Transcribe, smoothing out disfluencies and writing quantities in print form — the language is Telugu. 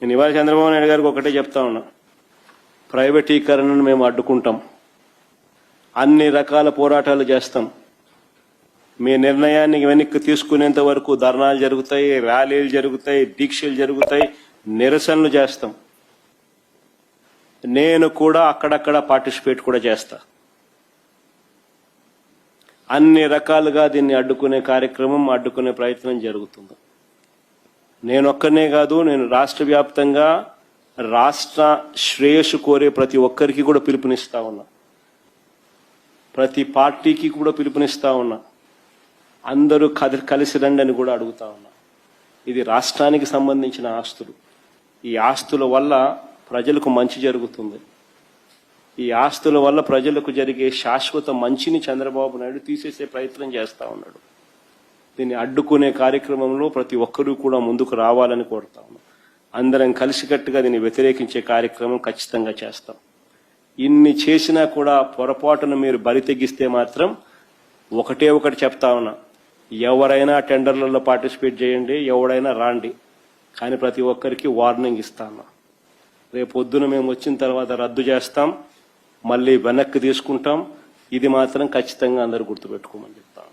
నేను ఇవాళ చంద్రబాబు నాయుడు గారికి ఒకటే చెప్తా ఉన్నా, ప్రైవేటీకరణను మేము అడ్డుకుంటాం, అన్ని రకాల పోరాటాలు చేస్తాం. మీ నిర్ణయాన్ని వెనక్కి తీసుకునేంత వరకు ధర్నాలు జరుగుతాయి, ర్యాలీలు జరుగుతాయి, దీక్షలు జరుగుతాయి, నిరసనలు చేస్తాం. నేను కూడా అక్కడక్కడ పార్టిసిపేట్ కూడా చేస్తా. అన్ని రకాలుగా దీన్ని అడ్డుకునే కార్యక్రమం, అడ్డుకునే ప్రయత్నం జరుగుతుంది. నేను ఒక్కనే కాదు, నేను రాష్ట్ర వ్యాప్తంగా రాష్ట్ర శ్రేయస్సు కోరే ప్రతి ఒక్కరికి కూడా పిలుపునిస్తా ఉన్నా, ప్రతి పార్టీకి కూడా పిలుపునిస్తా ఉన్నా. అందరూ కలిసి రండి అని కూడా అడుగుతా ఉన్నా. ఇది రాష్ట్రానికి సంబంధించిన ఆస్తులు. ఈ ఆస్తుల వల్ల ప్రజలకు మంచి జరుగుతుంది. ఈ ఆస్తుల వల్ల ప్రజలకు జరిగే శాశ్వత మంచిని చంద్రబాబు నాయుడు తీసేసే ప్రయత్నం చేస్తా ఉన్నాడు. దీన్ని అడ్డుకునే కార్యక్రమంలో ప్రతి ఒక్కరూ కూడా ముందుకు రావాలని కోరుతా ఉన్నాం. అందరం కలిసికట్టుగా దీన్ని వ్యతిరేకించే కార్యక్రమం ఖచ్చితంగా చేస్తాం. ఇన్ని చేసినా కూడా పొరపాటున మీరు బరి తెగిస్తే మాత్రం ఒకటే ఒకటి చెప్తా ఉన్నా, ఎవరైనా టెండర్లలో పార్టిసిపేట్ చేయండి, ఎవరైనా రాండి, కానీ ప్రతి ఒక్కరికి వార్నింగ్ ఇస్తాను. రేపు పొద్దున మేము వచ్చిన తర్వాత రద్దు చేస్తాం, మళ్ళీ వెనక్కి తీసుకుంటాం. ఇది మాత్రం ఖచ్చితంగా అందరూ గుర్తుపెట్టుకోమని చెప్తాం.